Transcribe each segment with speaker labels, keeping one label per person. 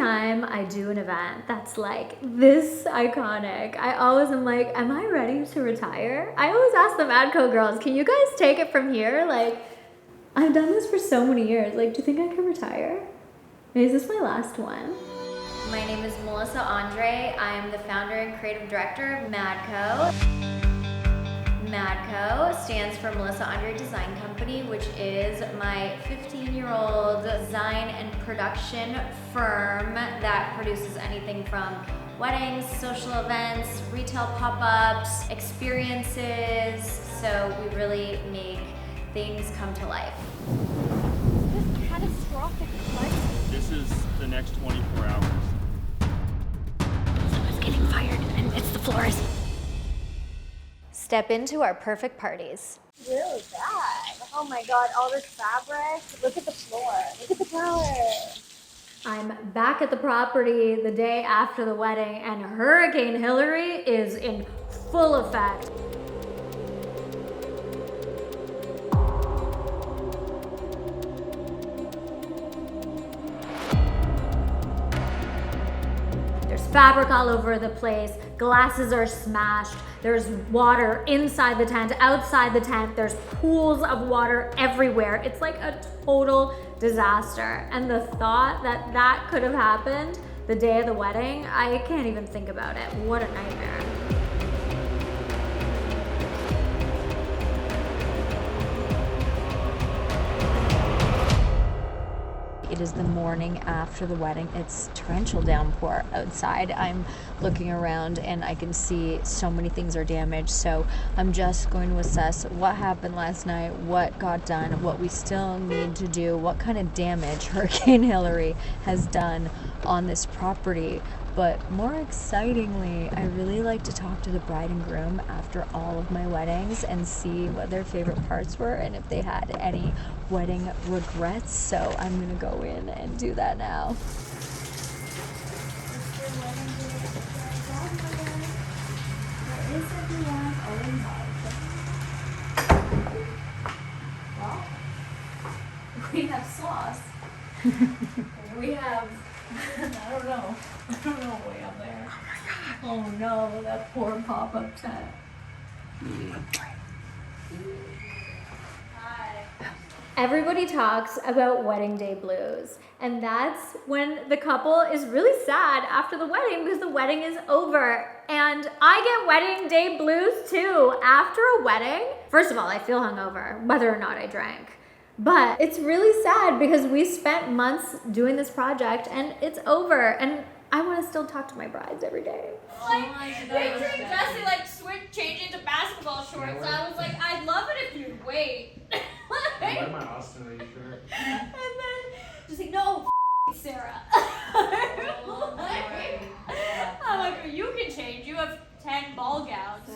Speaker 1: time I do an event that's like this iconic, I always am like, am I ready to retire? I always ask the Madco girls, can you guys take it from here? Like, I've done this for so many years. Like, do you think I can retire? Is this my last one? My name is Melissa Andre. I am the founder and creative director of Madco. Madco stands for Melissa Andre Design Company, which is my 15-year-old design and production firm that produces anything from weddings, social events, retail pop-ups, experiences. So we really make things come to life.
Speaker 2: This catastrophic flood.
Speaker 3: This is the next 24 hours.
Speaker 2: Someone's getting fired, and it's the florist.
Speaker 1: Step into our perfect parties.
Speaker 2: Really bad. Oh my god, all this fabric. Look at the floor. Look at the color.
Speaker 1: I'm back at the property the day after the wedding, and Hurricane Hilary is in full effect. There's fabric all over the place, glasses are smashed, there's water inside the tent, outside the tent, there's pools of water everywhere. It's like a total disaster. And the thought that that could have happened the day of the wedding, I can't even think about it. What a nightmare.
Speaker 4: It is the morning after the wedding. It's torrential downpour outside. I'm looking around and I can see so many things are damaged. So I'm just going to assess what happened last night, what got done, what we still need to do, what kind of damage Hurricane Hilary has done on this property. But more excitingly, I really like to talk to the bride and groom after all of my weddings and see what their favorite parts were and if they had any wedding regrets. So I'm gonna go in and do that now.
Speaker 1: Well, we have sauce. We have, I don't know way up there. Oh my god. Oh no, that poor pop-up tent. Hi. Everybody talks about wedding day blues, and that's when the couple is really sad after the wedding because the wedding is over. And I get wedding day blues too. After a wedding, first of all, I feel hungover, whether or not I drank. But it's really sad because we spent months doing this project and it's over, and I want to still talk to my brides every day.
Speaker 5: Like, picturing Jesse like changing to basketball shorts, I was like, I'd love it if you'd wait.
Speaker 3: I wear my Austin shirt.
Speaker 5: And then just like, no, Sarah. I'm like, you can change. You have 10 ball gowns.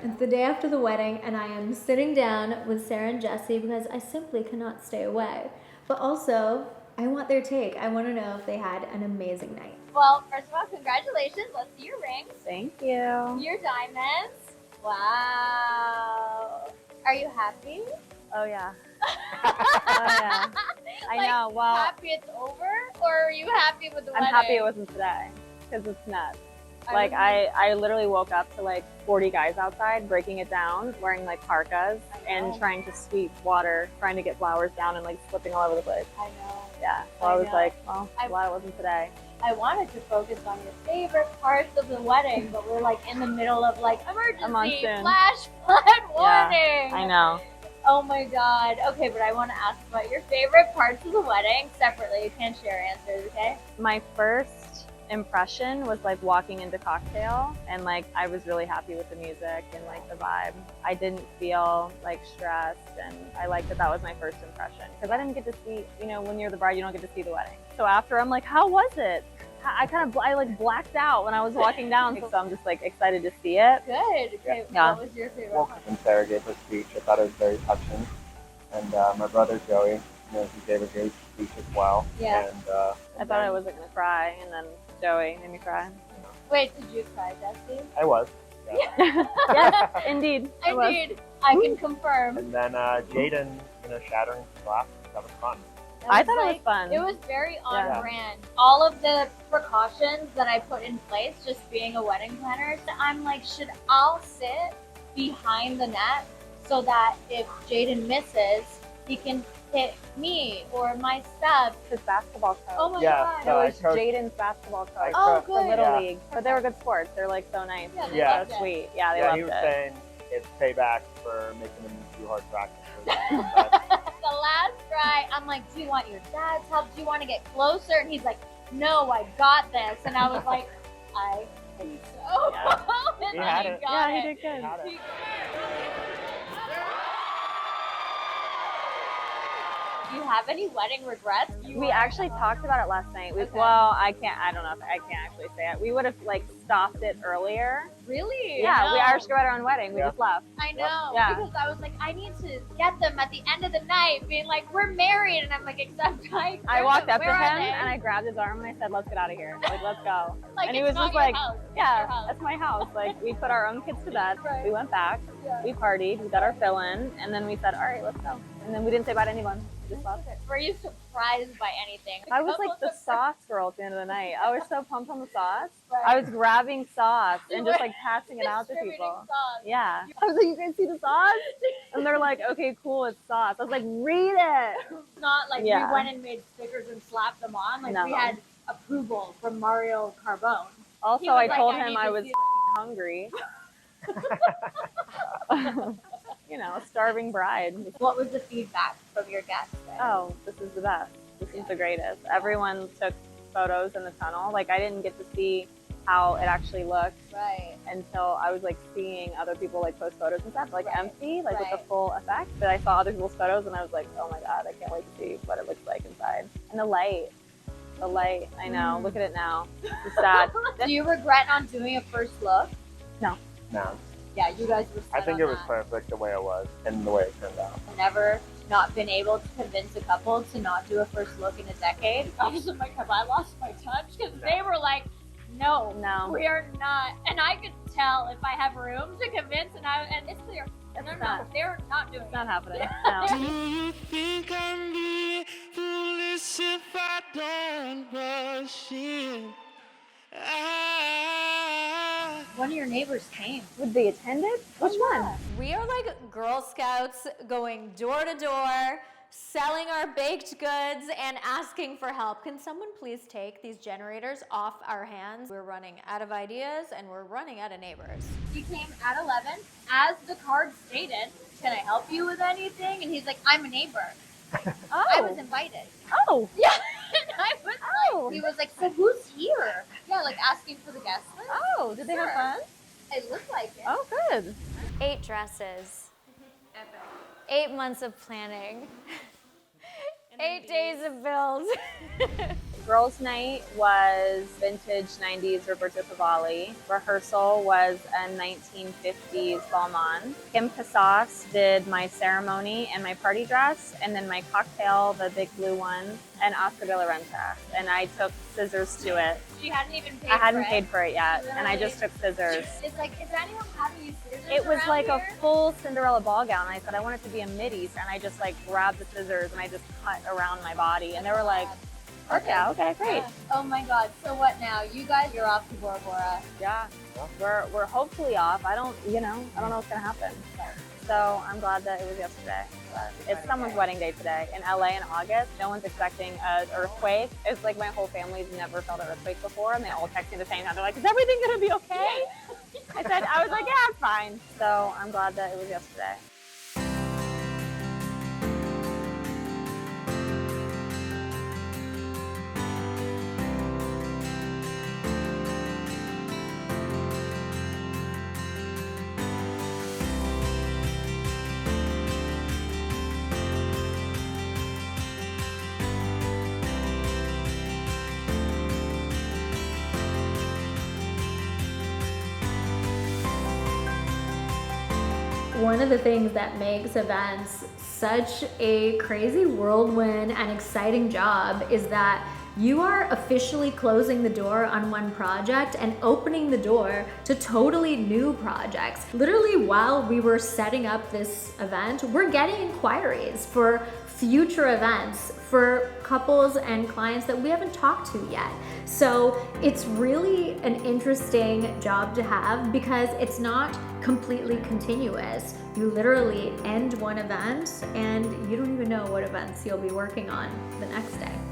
Speaker 1: It's the day after the wedding, and I am sitting down with Sarah and Jesse because I simply cannot stay away. But also, I want their take. I want to know if they had an amazing night.
Speaker 2: Well, first of all, congratulations. Let's see your rings.
Speaker 4: Thank you.
Speaker 2: Your diamonds. Wow. Are you happy?
Speaker 4: Oh yeah. Oh yeah. I
Speaker 2: Like,
Speaker 4: know. Well,
Speaker 2: happy it's over, or are you happy with the
Speaker 6: I'm
Speaker 2: wedding?
Speaker 6: happy it wasn't today because it's nuts. Like
Speaker 2: remember-
Speaker 6: I literally woke up to like 40 guys outside breaking it down, wearing like parkas and trying to sweep water, trying to get flowers down and like slipping all over the place.
Speaker 2: I know.
Speaker 6: Yeah. So I was like, well, glad it wasn't today.
Speaker 2: I wanted to focus on your favorite parts of the wedding, but we're like in the middle of like emergency,
Speaker 6: monsoon.
Speaker 2: flash flood warning.
Speaker 6: I know.
Speaker 2: Oh my god. Okay, but I want to ask about your favorite parts of the wedding separately. You can't share answers, okay?
Speaker 6: My first impression was like walking into cocktail, and like I was really happy with the music and like the vibe. I didn't feel like stressed, and I liked that was my first impression because I didn't get to see, you know, when you're the bride you don't get to see the wedding. So after I'm like, how was it? I like blacked out when I was walking down, so I'm just like excited to see it.
Speaker 2: Good. Okay,
Speaker 6: Yeah.
Speaker 2: what was your favorite
Speaker 7: Woke
Speaker 2: part?
Speaker 7: up and Sarah gave her speech. I thought it was very touching. And my brother Joey, he gave a great speech as well.
Speaker 2: Yeah.
Speaker 7: And
Speaker 6: I thought I wasn't gonna cry, and then Joey made me cry.
Speaker 2: Wait, did you cry, Jesse?
Speaker 7: I was. Yeah.
Speaker 6: Yes, indeed.
Speaker 2: I
Speaker 6: was.
Speaker 2: did. I can confirm.
Speaker 7: And then Jaden, shattering some glasses. That was fun.
Speaker 6: I thought it was fun.
Speaker 2: It was very on
Speaker 6: Yeah.
Speaker 2: brand. All of the precautions that I put in place, just being a wedding planner, I'm like, I'll sit behind the net so that if Jaden misses, he can hit me or my stuff.
Speaker 6: His basketball coach.
Speaker 2: Oh my
Speaker 7: Yeah,
Speaker 2: god.
Speaker 6: It
Speaker 7: so I
Speaker 6: was
Speaker 7: coached-
Speaker 6: Jaden's basketball coach
Speaker 2: Oh,
Speaker 7: coached-
Speaker 6: for
Speaker 2: good.
Speaker 6: Little
Speaker 7: Yeah.
Speaker 6: League. But they were good sports. They're like so nice.
Speaker 2: Yeah, they
Speaker 7: Yeah.
Speaker 2: loved
Speaker 6: So
Speaker 2: it.
Speaker 6: sweet. Yeah, they
Speaker 7: Yeah,
Speaker 6: loved
Speaker 7: he was
Speaker 6: it.
Speaker 7: saying it's payback for making him do hard practice.
Speaker 2: The last try, I'm like, do you want your dad's help? Do you want to get closer? And he's like, no, I got this. And I was like, I think so.
Speaker 6: Yeah.
Speaker 2: And
Speaker 7: He
Speaker 2: then
Speaker 7: had
Speaker 2: he
Speaker 7: it.
Speaker 2: got
Speaker 6: Yeah,
Speaker 2: it.
Speaker 6: he did good.
Speaker 7: Had it.
Speaker 2: Do you have any wedding regrets?
Speaker 6: We actually talked about it last night.
Speaker 2: Okay.
Speaker 6: Well, I don't know if I can't actually say it. We would have like stopped it earlier.
Speaker 2: Really?
Speaker 6: Yeah, we
Speaker 2: No.
Speaker 6: are just about our own wedding. We
Speaker 7: Yeah.
Speaker 6: just left.
Speaker 2: I know.
Speaker 6: Yeah.
Speaker 2: Because I was like, I need to get them at the end of the night, being like, we're married. And I'm like, except
Speaker 6: I walked up to
Speaker 2: where
Speaker 6: him
Speaker 2: are they?
Speaker 6: and I grabbed his arm and I said, "Let's get out of here. Like, let's go."
Speaker 2: Like,
Speaker 6: and he
Speaker 2: it's
Speaker 6: was
Speaker 2: not
Speaker 6: just
Speaker 2: your
Speaker 6: like,
Speaker 2: house. It's
Speaker 6: "Yeah,
Speaker 2: your house.
Speaker 6: that's my house." Like, we put our own kids to bed.
Speaker 2: Right.
Speaker 6: We went back.
Speaker 2: Yeah.
Speaker 6: We partied. We got our fill in, and then we said, "All right, let's go." And then we didn't say bye to anyone. We just left.
Speaker 2: Were you surprised by anything?
Speaker 6: I was like the
Speaker 2: Couple
Speaker 6: sauce girl at the end of the night. I was so pumped on the sauce.
Speaker 2: Right.
Speaker 6: I was grabbing sauce
Speaker 2: You
Speaker 6: and just
Speaker 2: were
Speaker 6: like passing it out to
Speaker 2: distributing
Speaker 6: people.
Speaker 2: sauce.
Speaker 6: Yeah. I was like, "You guys see the sauce?" And they're like, "Okay, cool, it's sauce." I was like, "Read it."
Speaker 2: It's not like
Speaker 6: Yeah.
Speaker 2: we went and made stickers and slapped them on. Like
Speaker 6: No.
Speaker 2: we had approval from Mario Carbone. He
Speaker 6: Also,
Speaker 2: was
Speaker 6: I
Speaker 2: like,
Speaker 6: told
Speaker 2: "I
Speaker 6: him
Speaker 2: need
Speaker 6: I
Speaker 2: to
Speaker 6: was
Speaker 2: see
Speaker 6: hungry. You know, a starving bride.
Speaker 2: What was the feedback from your guests? Then?
Speaker 6: Oh, this is the best. This is the greatest. Everyone took photos in the tunnel. Like, I didn't get to see how it actually looked
Speaker 2: Right.
Speaker 6: until I was like seeing other people like post photos and stuff, like
Speaker 2: Right.
Speaker 6: empty, like with
Speaker 2: Right.
Speaker 6: the full effect. But I saw other people's photos and I was like, oh my god, I can't wait to see what it looks like inside. And the light, I know. Look at it now. It's sad.
Speaker 2: Do you regret not doing a first look?
Speaker 7: No,
Speaker 2: Yeah, you guys were.
Speaker 7: I
Speaker 2: set
Speaker 7: think
Speaker 2: on
Speaker 7: it was
Speaker 2: that.
Speaker 7: perfect the way it was and the way it turned out.
Speaker 2: Never not been able to convince a couple to not do a first look in a decade. I was like, have I lost my touch? Because they were like, no,
Speaker 6: No.
Speaker 2: we are not. And I could tell if I have room to convince, and it's clear.
Speaker 6: It's
Speaker 2: No,
Speaker 6: not.
Speaker 2: they're not doing
Speaker 6: It's not
Speaker 2: it.
Speaker 6: happening. No.
Speaker 3: Do you think I'm being foolish if I don't rush in?
Speaker 2: One of your neighbors came.
Speaker 6: Would they attended? Which one?
Speaker 1: We are like Girl Scouts going door to door, selling our baked goods and asking for help. Can someone please take these generators off our hands? We're running out of ideas and we're running out of neighbors.
Speaker 2: He came at 11. As the card stated, can I help you with anything? And he's like, I'm a neighbor.
Speaker 6: Oh.
Speaker 2: I was invited.
Speaker 6: Oh.
Speaker 2: Yeah. And I was
Speaker 6: Oh.
Speaker 2: like, he was like, so who's here? Yeah, like asking for the guest list.
Speaker 6: Oh, did they have
Speaker 2: Sure.
Speaker 6: fun?
Speaker 2: It looked like it.
Speaker 6: Oh, good.
Speaker 1: 8 dresses. 8 months of planning. 8 days of build.
Speaker 6: Girls' night was vintage 90s Roberto Cavalli. Rehearsal was a 1950s Balmain. Kim Casas did my ceremony and my party dress, and then my cocktail, the big blue one, and Oscar de la Renta. And I took scissors to it.
Speaker 2: She hadn't even paid
Speaker 6: I hadn't
Speaker 2: for
Speaker 6: paid
Speaker 2: it.
Speaker 6: for it yet, and I
Speaker 2: Really?
Speaker 6: just took scissors.
Speaker 2: It's like, is anyone having you scissors
Speaker 6: It was
Speaker 2: around
Speaker 6: like
Speaker 2: here?
Speaker 6: a full Cinderella ball gown. I said I want it to be a middies, and I just like grabbed the scissors and I just cut around my body, and they were like, okay, great.
Speaker 2: Oh my god. So what now? You guys, you're off to Bora Bora.
Speaker 6: Yeah, we're hopefully off. I don't know what's gonna happen. So I'm glad that it was yesterday. But it's someone's wedding day today in LA in August. No one's expecting an earthquake. It's like my whole family's never felt an earthquake before, and they all text me the same time. They're like, "Is everything gonna be okay?" I was like, "Yeah, it's fine." So I'm glad that it was yesterday.
Speaker 1: One of the things that makes events such a crazy whirlwind and exciting job is that you are officially closing the door on one project and opening the door to totally new projects. Literally, while we were setting up this event, we're getting inquiries for future events for couples and clients that we haven't talked to yet. So it's really an interesting job to have because it's not completely continuous. You literally end one event and you don't even know what events you'll be working on the next day.